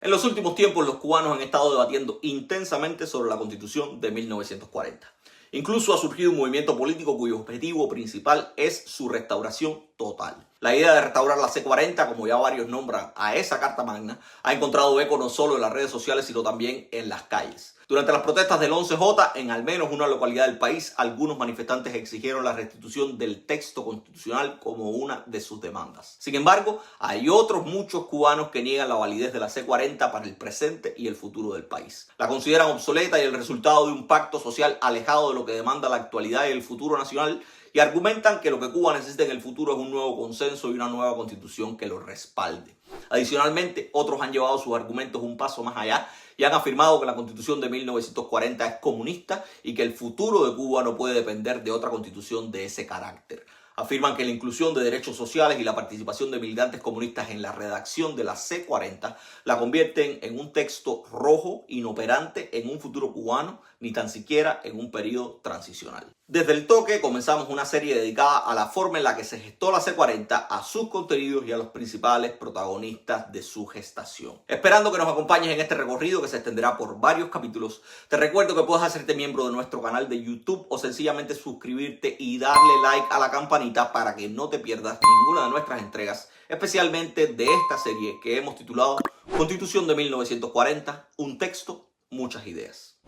En los últimos tiempos, los cubanos han estado debatiendo intensamente sobre la Constitución de 1940. Incluso ha surgido un movimiento político cuyo objetivo principal es su restauración total. La idea de restaurar la C40, como ya varios nombran a esa Carta Magna, ha encontrado eco no solo en las redes sociales, sino también en las calles. Durante las protestas del 11J, en al menos una localidad del país, algunos manifestantes exigieron la restitución del texto constitucional como una de sus demandas. Sin embargo, hay otros muchos cubanos que niegan la validez de la C40 para el presente y el futuro del país. La consideran obsoleta y el resultado de un pacto social alejado de lo que demanda la actualidad y el futuro nacional, y argumentan que lo que Cuba necesita en el futuro es un nuevo consenso y una nueva constitución que lo respalde. Adicionalmente, otros han llevado sus argumentos un paso más allá y han afirmado que la Constitución de 1940 es comunista y que el futuro de Cuba no puede depender de otra constitución de ese carácter. Afirman que la inclusión de derechos sociales y la participación de militantes comunistas en la redacción de la C40 la convierten en un texto rojo, inoperante en un futuro cubano, ni tan siquiera en un periodo transicional. Desde el toque comenzamos una serie dedicada a la forma en la que se gestó la C40, a sus contenidos y a los principales protagonistas de su gestación. Esperando que nos acompañes en este recorrido que se extenderá por varios capítulos, te recuerdo que puedes hacerte miembro de nuestro canal de YouTube o sencillamente suscribirte y darle like a la campanita para que no te pierdas ninguna de nuestras entregas, especialmente de esta serie que hemos titulado Constitución de 1940, un texto, muchas ideas.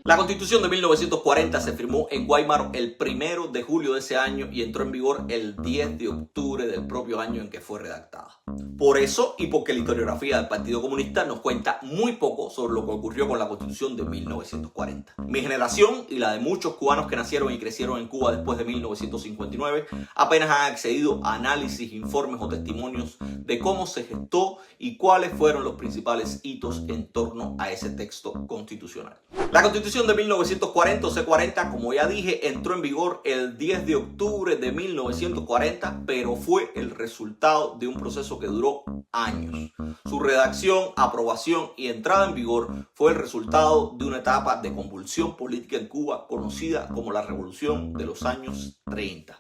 La Constitución de 1940 se firmó en Guaymaro el 1 de julio de ese año y entró en vigor el 10 de octubre del propio año en que fue redactada. Por eso, y porque la historiografía del Partido Comunista nos cuenta muy poco sobre lo que ocurrió con la Constitución de 1940. Mi generación y la de muchos cubanos que nacieron y crecieron en Cuba después de 1959 apenas han accedido a análisis, informes o testimonios de cómo se gestó y cuáles fueron los principales hitos en torno a ese texto constitucional. La Constitución de 1940 o C40, como ya dije, entró en vigor el 10 de octubre de 1940, pero fue el resultado de un proceso que duró años. Su redacción, aprobación y entrada en vigor fue el resultado de una etapa de convulsión política en Cuba conocida como la Revolución de los años 30.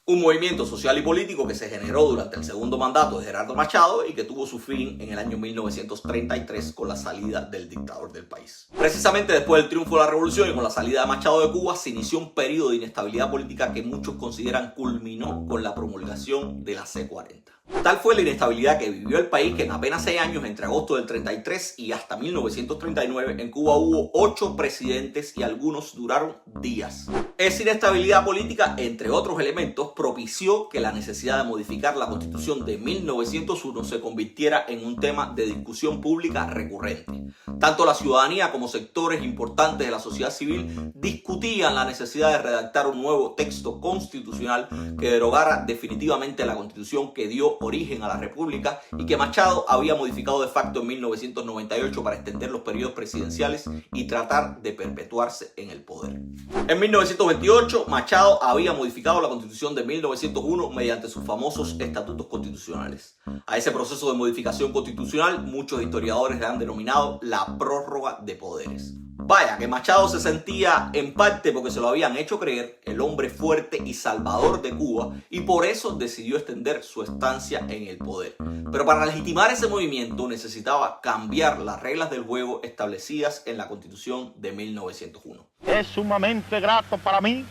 Un movimiento social y político que se generó durante el segundo mandato de Gerardo Machado y que tuvo su fin en el año 1933 con la salida del dictador del país. Precisamente después del triunfo de la revolución y con la salida de Machado de Cuba se inició un periodo de inestabilidad política que muchos consideran culminó con la promulgación de la C40. Tal fue la inestabilidad que vivió el país que en apenas 6 años, entre agosto del 33 y hasta 1939, en Cuba hubo 8 presidentes y algunos duraron días. Esa inestabilidad política, entre otros elementos, propició que la necesidad de modificar la Constitución de 1901 se convirtiera en un tema de discusión pública recurrente. Tanto la ciudadanía como sectores importantes de la sociedad civil discutían la necesidad de redactar un nuevo texto constitucional que derogara definitivamente la Constitución que dio origen a la República y que Machado había modificado de facto en 1998 para extender los periodos presidenciales y tratar de perpetuarse en el poder. En 1928, Machado había modificado la Constitución de 1901 mediante sus famosos estatutos constitucionales. A ese proceso de modificación constitucional muchos historiadores le han denominado la prórroga de poderes. Vaya, que Machado se sentía, en parte porque se lo habían hecho creer, el hombre fuerte y salvador de Cuba y por eso decidió extender su estancia en el poder. Pero para legitimar ese movimiento necesitaba cambiar las reglas del juego establecidas en la Constitución de 1901. Es sumamente grato para mí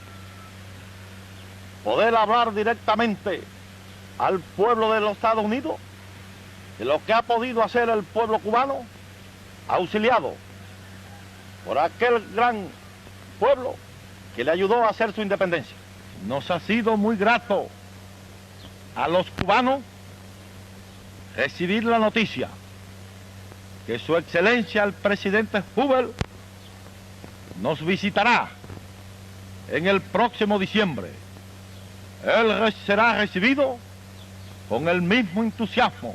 poder hablar directamente al pueblo de los Estados Unidos de lo que ha podido hacer el pueblo cubano, auxiliado por aquel gran pueblo que le ayudó a hacer su independencia. Nos ha sido muy grato a los cubanos recibir la noticia que su excelencia el presidente Hoover nos visitará en el próximo diciembre. Él será recibido con el mismo entusiasmo,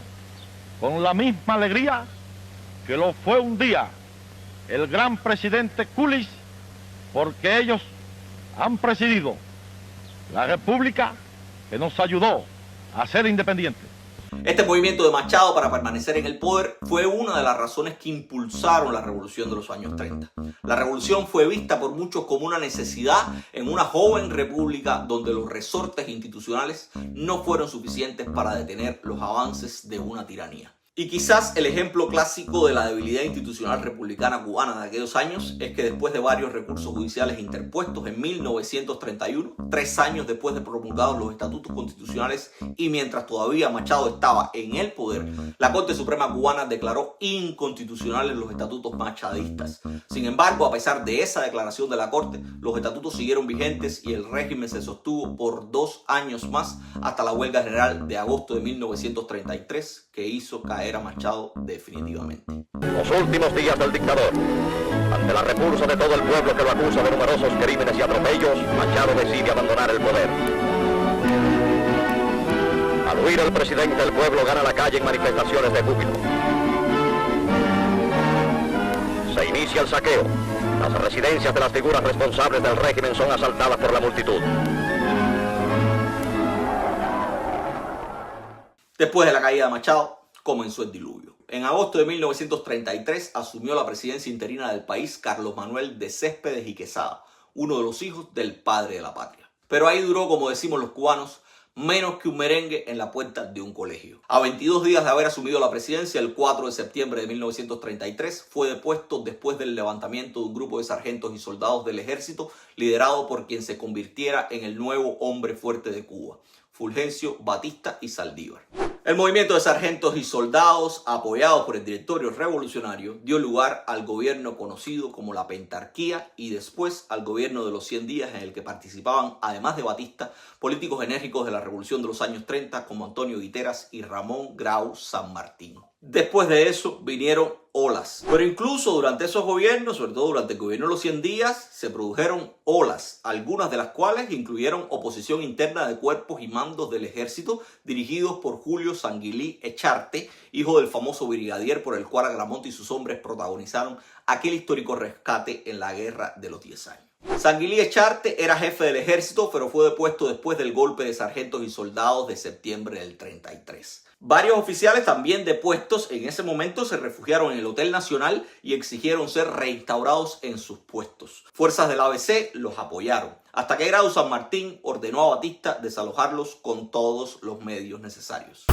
con la misma alegría que lo fue un día el gran presidente Coolidge, porque ellos han presidido la república que nos ayudó a ser independientes. Este movimiento de Machado para permanecer en el poder fue una de las razones que impulsaron la revolución de los años 30. La revolución fue vista por muchos como una necesidad en una joven república donde los resortes institucionales no fueron suficientes para detener los avances de una tiranía. Y quizás el ejemplo clásico de la debilidad institucional republicana cubana de aquellos años es que después de varios recursos judiciales interpuestos en 1931, 3 años después de promulgados los estatutos constitucionales y mientras todavía Machado estaba en el poder, la Corte Suprema cubana declaró inconstitucionales los estatutos machadistas. Sin embargo, a pesar de esa declaración de la Corte, los estatutos siguieron vigentes y el régimen se sostuvo por 2 años más hasta la huelga general de agosto de 1933 que hizo caer a Machado definitivamente. Los últimos días del dictador. Ante la repulsa de todo el pueblo que lo acusa de numerosos crímenes y atropellos, Machado decide abandonar el poder. Al huir el presidente, el pueblo gana la calle en manifestaciones de júbilo. Se inicia el saqueo. Las residencias de las figuras responsables del régimen son asaltadas por la multitud. Después de la caída de Machado, comenzó el diluvio. En agosto de 1933 asumió la presidencia interina del país Carlos Manuel de Céspedes y Quesada, uno de los hijos del padre de la patria. Pero ahí duró, como decimos los cubanos, menos que un merengue en la puerta de un colegio. A 22 días de haber asumido la presidencia, el 4 de septiembre de 1933, fue depuesto después del levantamiento de un grupo de sargentos y soldados del ejército liderado por quien se convirtiera en el nuevo hombre fuerte de Cuba, Fulgencio Batista y Saldívar. El movimiento de sargentos y soldados, apoyados por el directorio revolucionario, dio lugar al gobierno conocido como la Pentarquía y después al gobierno de los 100 días en el que participaban, además de Batista, políticos enérgicos de la revolución de los años 30 como Antonio Guiteras y Ramón Grau San Martín. Después de eso vinieron olas. Pero incluso durante esos gobiernos, sobre todo durante el gobierno de los 100 días, se produjeron olas, algunas de las cuales incluyeron oposición interna de cuerpos y mandos del ejército dirigidos por Julio Sanguilí Echarte, hijo del famoso brigadier por el cual Agramonte y sus hombres protagonizaron aquel histórico rescate en la Guerra de los 10 años. Sanguilí Echarte era jefe del ejército, pero fue depuesto después del golpe de sargentos y soldados de septiembre del 33. Varios oficiales también depuestos en ese momento se refugiaron en el Hotel Nacional y exigieron ser reinstaurados en sus puestos. Fuerzas del ABC los apoyaron, hasta que Grau San Martín ordenó a Batista desalojarlos con todos los medios necesarios.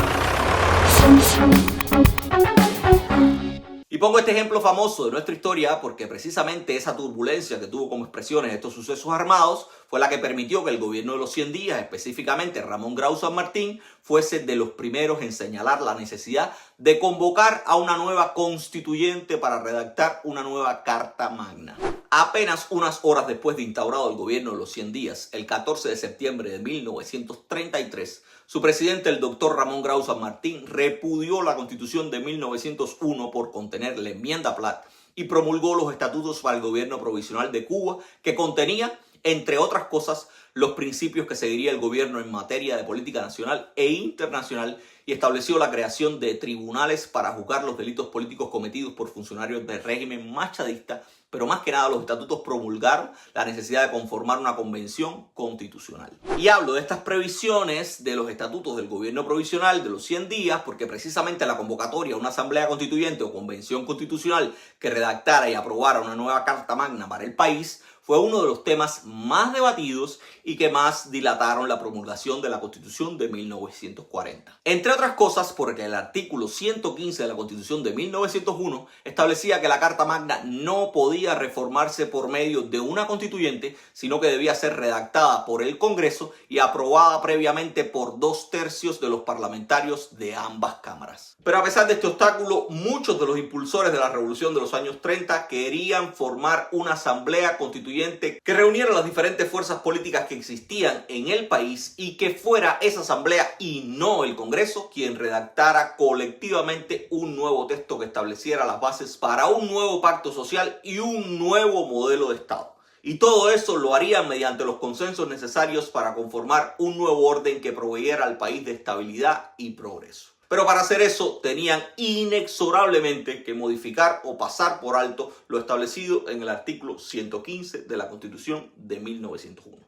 Y pongo este ejemplo famoso de nuestra historia porque precisamente esa turbulencia que tuvo como expresiones estos sucesos armados fue la que permitió que el gobierno de los 100 días, específicamente Ramón Grau San Martín, fuese de los primeros en señalar la necesidad de convocar a una nueva constituyente para redactar una nueva Carta Magna. Apenas unas horas después de instaurado el gobierno de los 100 días, el 14 de septiembre de 1933, su presidente, el doctor Ramón Grau San Martín, repudió la Constitución de 1901 por contener la enmienda Platt y promulgó los estatutos para el gobierno provisional de Cuba, que contenía, entre otras cosas, los principios que seguiría el gobierno en materia de política nacional e internacional y estableció la creación de tribunales para juzgar los delitos políticos cometidos por funcionarios del régimen machadista, pero más que nada los estatutos promulgaron la necesidad de conformar una convención constitucional. Y hablo de estas previsiones de los estatutos del gobierno provisional de los 100 días porque precisamente la convocatoria a una asamblea constituyente o convención constitucional que redactara y aprobara una nueva Carta Magna para el país fue uno de los temas más debatidos y que más dilataron la promulgación de la Constitución de 1940. Entre otras cosas porque el artículo 115 de la Constitución de 1901 establecía que la Carta Magna no podía reformarse por medio de una constituyente, sino que debía ser redactada por el Congreso y aprobada previamente por 2/3 de los parlamentarios de ambas cámaras. Pero a pesar de este obstáculo, muchos de los impulsores de la revolución de los años 30 querían formar una asamblea constituyente que reuniera las diferentes fuerzas políticas que existían en el país y que fuera esa asamblea y no el Congreso quien redactara colectivamente un nuevo texto que estableciera las bases para un nuevo pacto social y un nuevo modelo de Estado. Y todo eso lo harían mediante los consensos necesarios para conformar un nuevo orden que proveyera al país de estabilidad y progreso. Pero para hacer eso tenían inexorablemente que modificar o pasar por alto lo establecido en el artículo 115 de la Constitución de 1901.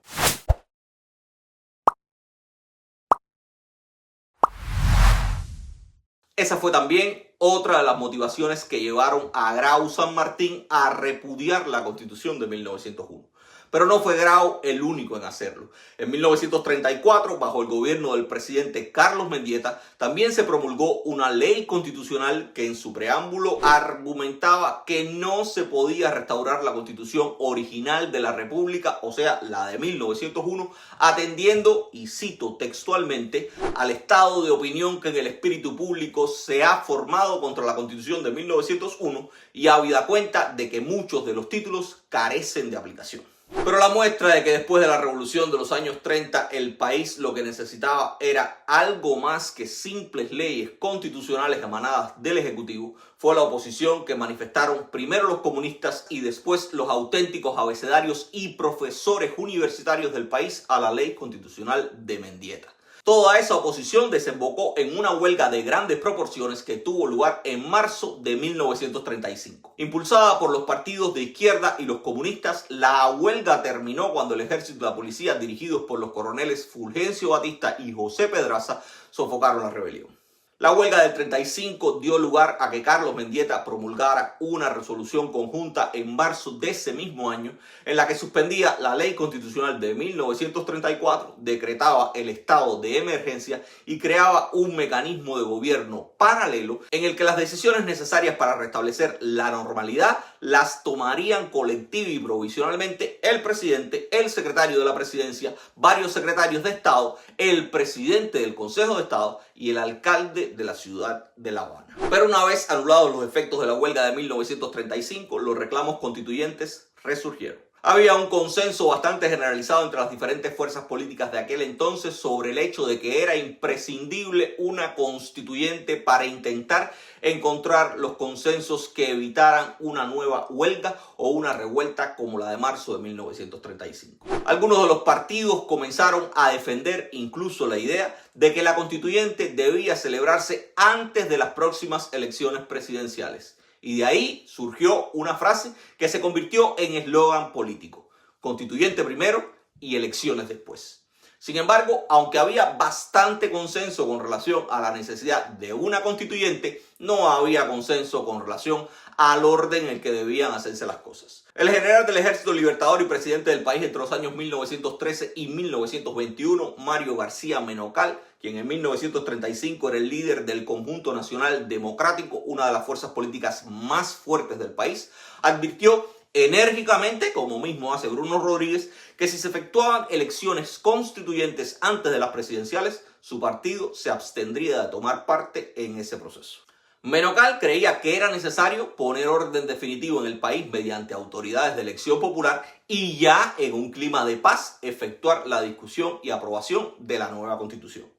Esa fue también otra de las motivaciones que llevaron a Grau San Martín a repudiar la Constitución de 1901. Pero no fue Grau el único en hacerlo. En 1934, bajo el gobierno del presidente Carlos Mendieta, también se promulgó una ley constitucional que en su preámbulo argumentaba que no se podía restaurar la Constitución original de la República, o sea, la de 1901, atendiendo, y cito textualmente, al estado de opinión que en el espíritu público se ha formado contra la Constitución de 1901 y habida cuenta de que muchos de los títulos carecen de aplicación. Pero la muestra de que después de la revolución de los años 30 el país lo que necesitaba era algo más que simples leyes constitucionales emanadas del Ejecutivo fue la oposición que manifestaron primero los comunistas y después los auténticos abecedarios y profesores universitarios del país a la ley constitucional de Mendieta. Toda esa oposición desembocó en una huelga de grandes proporciones que tuvo lugar en marzo de 1935. Impulsada por los partidos de izquierda y los comunistas, la huelga terminó cuando el ejército y la policía, dirigidos por los coroneles Fulgencio Batista y José Pedraza, sofocaron la rebelión. La huelga del 35 dio lugar a que Carlos Mendieta promulgara una resolución conjunta en marzo de ese mismo año en la que suspendía la ley constitucional de 1934, decretaba el estado de emergencia y creaba un mecanismo de gobierno paralelo en el que las decisiones necesarias para restablecer la normalidad las tomarían colectiva y provisionalmente el presidente, el secretario de la presidencia, varios secretarios de Estado, el presidente del Consejo de Estado y el alcalde de la ciudad de La Habana. Pero una vez anulados los efectos de la huelga de 1935, los reclamos constituyentes resurgieron. Había un consenso bastante generalizado entre las diferentes fuerzas políticas de aquel entonces sobre el hecho de que era imprescindible una constituyente para intentar encontrar los consensos que evitaran una nueva huelga o una revuelta como la de marzo de 1935. Algunos de los partidos comenzaron a defender incluso la idea de que la constituyente debía celebrarse antes de las próximas elecciones presidenciales. Y de ahí surgió una frase que se convirtió en eslogan político: constituyente primero y elecciones después. Sin embargo, aunque había bastante consenso con relación a la necesidad de una constituyente, no había consenso con relación al orden en el que debían hacerse las cosas. El general del Ejército Libertador y presidente del país entre los años 1913 y 1921, Mario García Menocal, quien en 1935 era el líder del Conjunto Nacional Democrático, una de las fuerzas políticas más fuertes del país, advirtió enérgicamente, como mismo hace Bruno Rodríguez, que si se efectuaban elecciones constituyentes antes de las presidenciales, su partido se abstendría de tomar parte en ese proceso. Menocal creía que era necesario poner orden definitivo en el país mediante autoridades de elección popular y ya en un clima de paz efectuar la discusión y aprobación de la nueva constitución.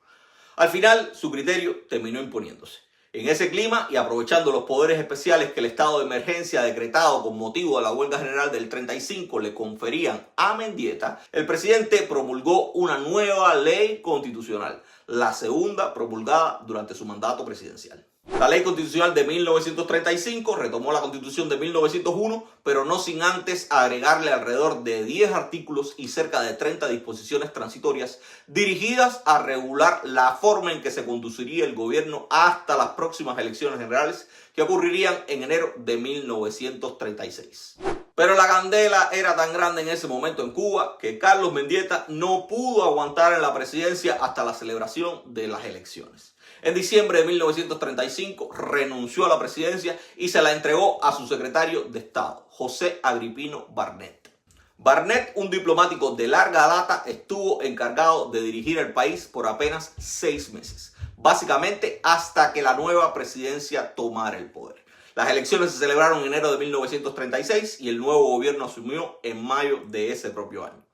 Al final, su criterio terminó imponiéndose. En ese clima y aprovechando los poderes especiales que el estado de emergencia decretado con motivo de la huelga general del 35 le conferían a Mendieta, el presidente promulgó una nueva ley constitucional, la segunda promulgada durante su mandato presidencial. La ley constitucional de 1935 retomó la constitución de 1901, pero no sin antes agregarle alrededor de 10 artículos y cerca de 30 disposiciones transitorias dirigidas a regular la forma en que se conduciría el gobierno hasta las próximas elecciones generales que ocurrirían en enero de 1936. Pero la candela era tan grande en ese momento en Cuba que Carlos Mendieta no pudo aguantar en la presidencia hasta la celebración de las elecciones. En diciembre de 1935 renunció a la presidencia y se la entregó a su secretario de Estado, José Agripino Barnet. Barnet, un diplomático de larga data, estuvo encargado de dirigir el país por apenas 6 meses, básicamente hasta que la nueva presidencia tomara el poder. Las elecciones se celebraron en enero de 1936 y el nuevo gobierno asumió en mayo de ese propio año.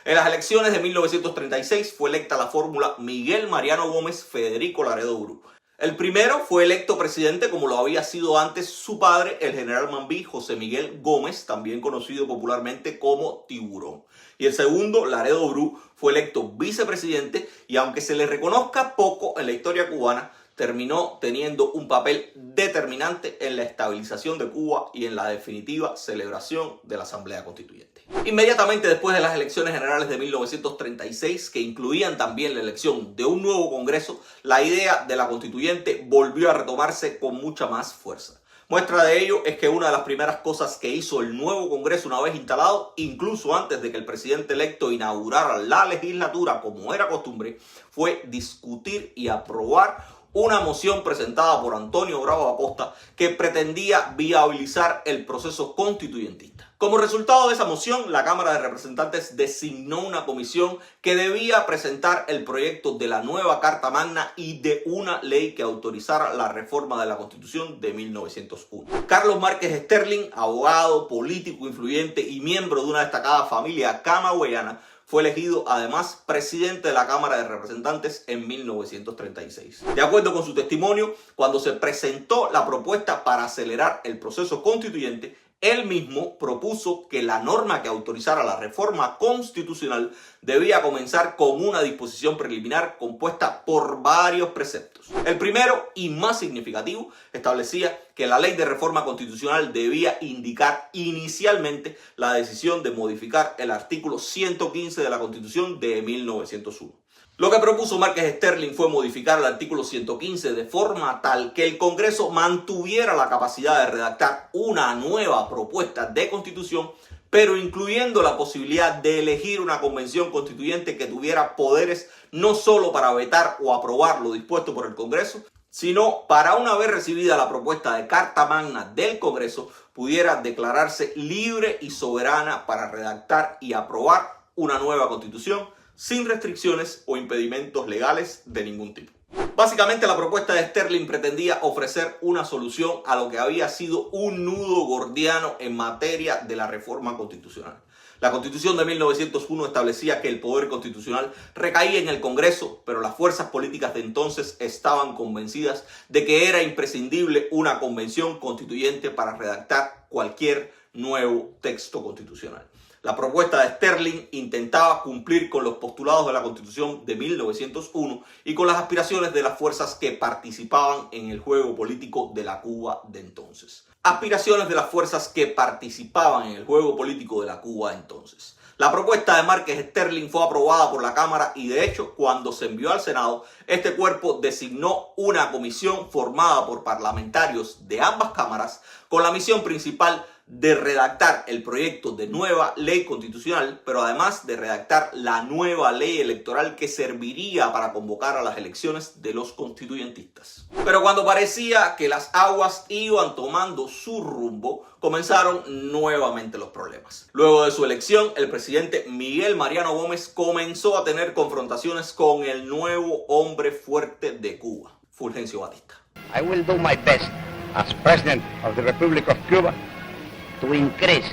En las elecciones de 1936 fue electa la fórmula Miguel Mariano Gómez Federico Laredo Bru. El primero fue electo presidente como lo había sido antes su padre, el general Mambí José Miguel Gómez, también conocido popularmente como Tiburón. Y el segundo, Laredo Bru, fue electo vicepresidente y aunque se le reconozca poco en la historia cubana, terminó teniendo un papel determinante en la estabilización de Cuba y en la definitiva celebración de la Asamblea Constituyente. Inmediatamente después de las elecciones generales de 1936, que incluían también la elección de un nuevo Congreso, la idea de la Constituyente volvió a retomarse con mucha más fuerza. Muestra de ello es que una de las primeras cosas que hizo el nuevo Congreso una vez instalado, incluso antes de que el presidente electo inaugurara la legislatura como era costumbre, fue discutir y aprobar una moción presentada por Antonio Bravo Acosta que pretendía viabilizar el proceso constituyentista. Como resultado de esa moción, la Cámara de Representantes designó una comisión que debía presentar el proyecto de la nueva Carta Magna y de una ley que autorizara la reforma de la Constitución de 1901. Carlos Márquez Sterling, abogado, político influyente y miembro de una destacada familia camagüeyana, fue elegido además presidente de la Cámara de Representantes en 1936. De acuerdo con su testimonio, cuando se presentó la propuesta para acelerar el proceso constituyente, él mismo propuso que la norma que autorizara la reforma constitucional debía comenzar con una disposición preliminar compuesta por varios preceptos. El primero y más significativo establecía que la ley de reforma constitucional debía indicar inicialmente la decisión de modificar el artículo 115 de la Constitución de 1901. Lo que propuso Márquez Sterling fue modificar el artículo 115 de forma tal que el Congreso mantuviera la capacidad de redactar una nueva propuesta de constitución, pero incluyendo la posibilidad de elegir una convención constituyente que tuviera poderes no solo para vetar o aprobar lo dispuesto por el Congreso, sino para una vez recibida la propuesta de Carta Magna del Congreso, pudiera declararse libre y soberana para redactar y aprobar una nueva constitución sin restricciones o impedimentos legales de ningún tipo. Básicamente, la propuesta de Sterling pretendía ofrecer una solución a lo que había sido un nudo gordiano en materia de la reforma constitucional. La Constitución de 1901 establecía que el poder constitucional recaía en el Congreso, pero las fuerzas políticas de entonces estaban convencidas de que era imprescindible una convención constituyente para redactar cualquier nuevo texto constitucional. La propuesta de Sterling intentaba cumplir con los postulados de la Constitución de 1901 y con las aspiraciones de las fuerzas que participaban en el juego político de la Cuba de entonces. Aspiraciones de las fuerzas que participaban en el juego político de la Cuba de entonces. La propuesta de Márquez Sterling fue aprobada por la Cámara y, de hecho, cuando se envió al Senado, este cuerpo designó una comisión formada por parlamentarios de ambas cámaras con la misión principal de redactar el proyecto de nueva ley constitucional, pero además de redactar la nueva ley electoral que serviría para convocar a las elecciones de los constituyentistas. Pero cuando parecía que las aguas iban tomando su rumbo, comenzaron nuevamente los problemas. Luego de su elección, el presidente Miguel Mariano Gómez comenzó a tener confrontaciones con el nuevo hombre fuerte de Cuba, Fulgencio Batista. I will do my best as President of the Republic of Cuba to increase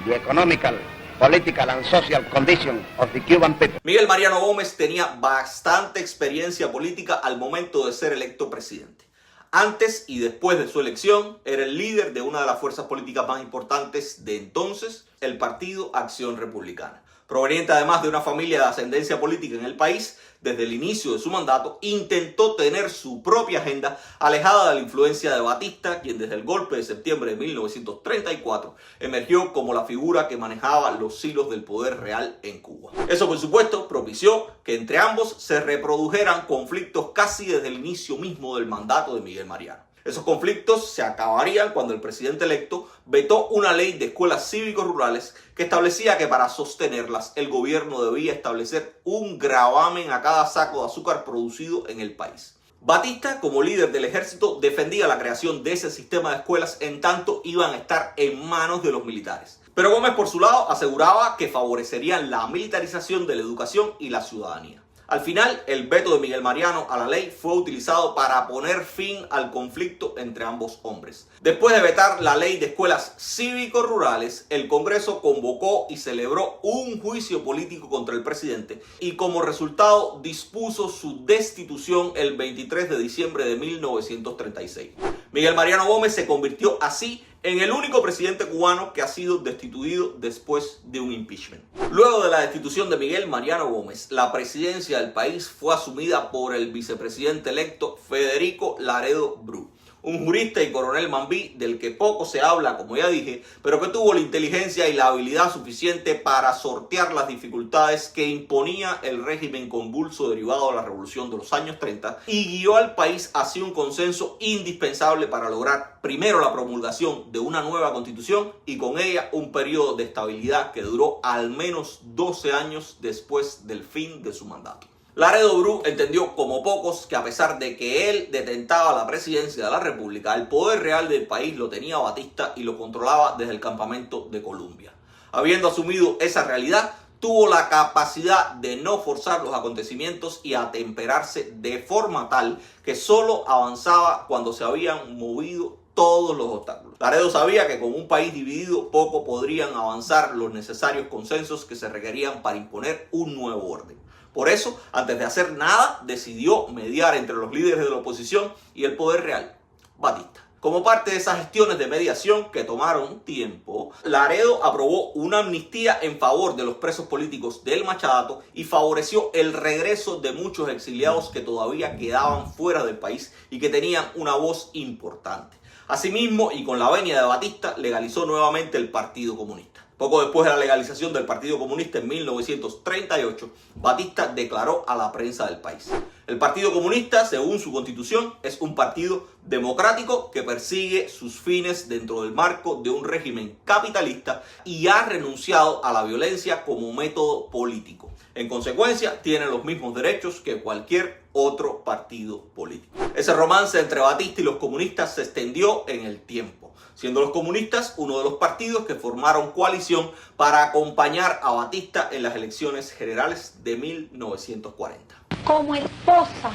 the economical, political and social condition of the Cuban people. Miguel Mariano Gómez tenía bastante experiencia política al momento de ser electo presidente. Antes y después de su elección, era el líder de una de las fuerzas políticas más importantes de entonces, el Partido Acción Republicana. Proveniente además de una familia de ascendencia política en el país, desde el inicio de su mandato intentó tener su propia agenda alejada de la influencia de Batista, quien desde el golpe de septiembre de 1934 emergió como la figura que manejaba los hilos del poder real en Cuba. Eso, por supuesto, propició que entre ambos se reprodujeran conflictos casi desde el inicio mismo del mandato de Miguel Mariano. Esos conflictos se acabarían cuando el presidente electo vetó una ley de escuelas cívicos rurales que establecía que para sostenerlas el gobierno debía establecer un gravamen a cada saco de azúcar producido en el país. Batista, como líder del ejército, defendía la creación de ese sistema de escuelas en tanto iban a estar en manos de los militares. Pero Gómez, por su lado, aseguraba que favorecerían la militarización de la educación y la ciudadanía. Al final, el veto de Miguel Mariano a la ley fue utilizado para poner fin al conflicto entre ambos hombres. Después de vetar la ley de escuelas cívico-rurales, el Congreso convocó y celebró un juicio político contra el presidente y como resultado dispuso su destitución el 23 de diciembre de 1936. Miguel Mariano Gómez se convirtió así en el único presidente cubano que ha sido destituido después de un impeachment. Luego de la destitución de Miguel Mariano Gómez, la presidencia del país fue asumida por el vicepresidente electo Federico Laredo Bru, un jurista y coronel mambí del que poco se habla, como ya dije, pero que tuvo la inteligencia y la habilidad suficiente para sortear las dificultades que imponía el régimen convulso derivado de la revolución de los años 30 y guió al país hacia un consenso indispensable para lograr primero la promulgación de una nueva constitución y con ella un periodo de estabilidad que duró al menos 12 años después del fin de su mandato. Laredo Bru entendió como pocos que a pesar de que él detentaba la presidencia de la República, el poder real del país lo tenía Batista y lo controlaba desde el campamento de Colombia. Habiendo asumido esa realidad, tuvo la capacidad de no forzar los acontecimientos y atemperarse de forma tal que solo avanzaba cuando se habían movido todos los obstáculos. Laredo sabía que con un país dividido poco podrían avanzar los necesarios consensos que se requerían para imponer un nuevo orden. Por eso, antes de hacer nada, decidió mediar entre los líderes de la oposición y el poder real, Batista. Como parte de esas gestiones de mediación que tomaron tiempo, Laredo aprobó una amnistía en favor de los presos políticos del Machadato y favoreció el regreso de muchos exiliados que todavía quedaban fuera del país y que tenían una voz importante. Asimismo, y con la venia de Batista, legalizó nuevamente el Partido Comunista. Poco después de la legalización del Partido Comunista en 1938, Batista declaró a la prensa del país: el Partido Comunista, según su constitución, es un partido democrático que persigue sus fines dentro del marco de un régimen capitalista y ha renunciado a la violencia como método político. En consecuencia, tiene los mismos derechos que cualquier otro partido político. Ese romance entre Batista y los comunistas se extendió en el tiempo, siendo los comunistas uno de los partidos que formaron coalición para acompañar a Batista en las elecciones generales de 1940. Como esposa,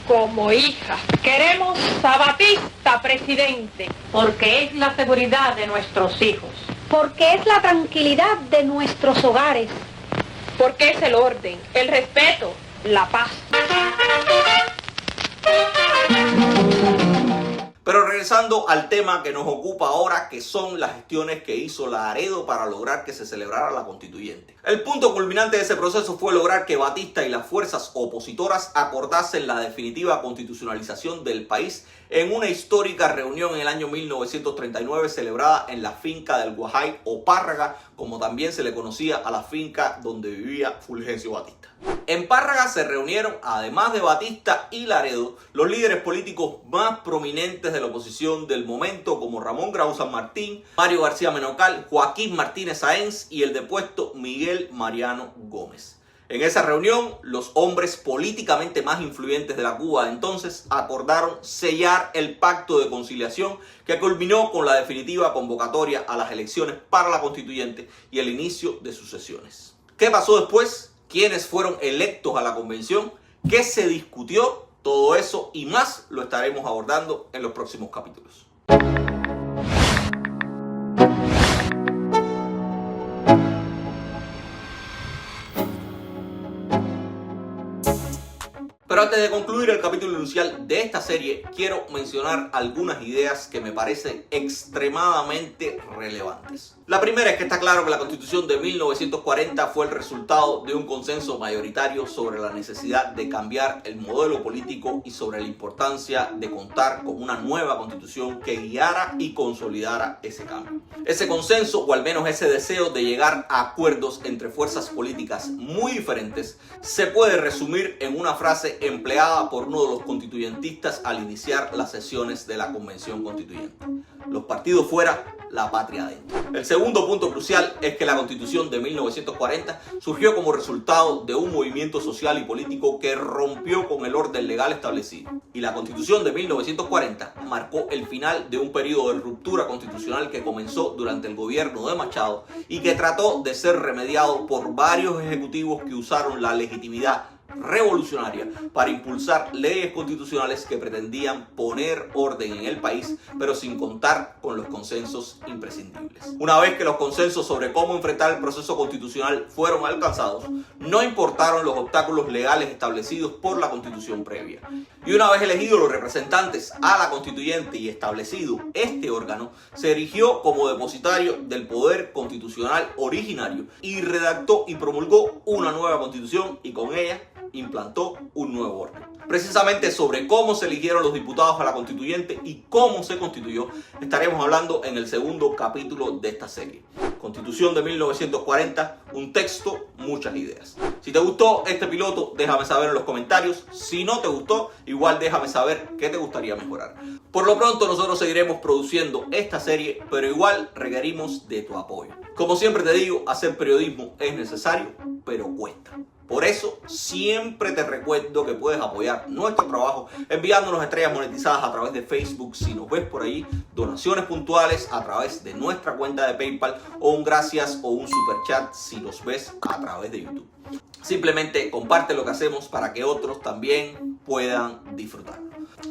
como hija, queremos a Batista presidente, porque es la seguridad de nuestros hijos, porque es la tranquilidad de nuestros hogares, porque es el orden, el respeto, la paz. Pero regresando al tema que nos ocupa ahora, que son las gestiones que hizo Laredo para lograr que se celebrara la constituyente. El punto culminante de ese proceso fue lograr que Batista y las fuerzas opositoras acordasen la definitiva constitucionalización del país en una histórica reunión en el año 1939 celebrada en la finca del Guajay o Párraga, como también se le conocía a la finca donde vivía Fulgencio Batista. En Párraga se reunieron, además de Batista y Laredo, los líderes políticos más prominentes de la oposición del momento, como Ramón Grau San Martín, Mario García Menocal, Joaquín Martínez Sáenz y el depuesto Miguel Mariano Gómez. En esa reunión, los hombres políticamente más influyentes de la Cuba de entonces acordaron sellar el pacto de conciliación que culminó con la definitiva convocatoria a las elecciones para la constituyente y el inicio de sus sesiones. ¿Qué pasó después? ¿Quiénes fueron electos a la convención? ¿Qué se discutió? Todo eso y más lo estaremos abordando en los próximos capítulos. Pero antes de concluir el capítulo inicial de esta serie, quiero mencionar algunas ideas que me parecen extremadamente relevantes. La primera es que está claro que la Constitución de 1940 fue el resultado de un consenso mayoritario sobre la necesidad de cambiar el modelo político y sobre la importancia de contar con una nueva Constitución que guiara y consolidara ese cambio. Ese consenso, o al menos ese deseo de llegar a acuerdos entre fuerzas políticas muy diferentes, se puede resumir en una frase empleada por uno de los constituyentistas al iniciar las sesiones de la Convención Constituyente: los partidos fuera, la patria adentro. El segundo punto crucial es que la Constitución de 1940 surgió como resultado de un movimiento social y político que rompió con el orden legal establecido. Y la Constitución de 1940 marcó el final de un periodo de ruptura constitucional que comenzó durante el gobierno de Machado y que trató de ser remediado por varios ejecutivos que usaron la legitimidad revolucionaria para impulsar leyes constitucionales que pretendían poner orden en el país, pero sin contar con los consensos imprescindibles. Una vez que los consensos sobre cómo enfrentar el proceso constitucional fueron alcanzados, no importaron los obstáculos legales establecidos por la Constitución previa. Y una vez elegidos los representantes a la constituyente y establecido este órgano, se erigió como depositario del poder constitucional originario y redactó y promulgó una nueva constitución y con ella implantó un nuevo orden. Precisamente sobre cómo se eligieron los diputados a la constituyente y cómo se constituyó, estaremos hablando en el segundo capítulo de esta serie. Constitución de 1940, un texto, muchas ideas. Si te gustó este piloto, déjame saber en los comentarios. Si no te gustó, igual déjame saber qué te gustaría mejorar. Por lo pronto nosotros seguiremos produciendo esta serie, pero igual requerimos de tu apoyo. Como siempre te digo, hacer periodismo es necesario, pero cuesta. Por eso, siempre te recuerdo que puedes apoyar nuestro trabajo enviándonos estrellas monetizadas a través de Facebook si nos ves por ahí, donaciones puntuales a través de nuestra cuenta de PayPal o un gracias o un super chat si nos ves a través de YouTube. Simplemente comparte lo que hacemos para que otros también puedan disfrutar.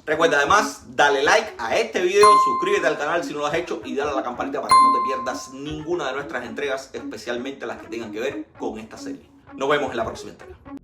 Recuerda además, dale like a este video, suscríbete al canal si no lo has hecho y dale a la campanita para que no te pierdas ninguna de nuestras entregas, especialmente las que tengan que ver con esta serie. Nos vemos en la próxima entrega.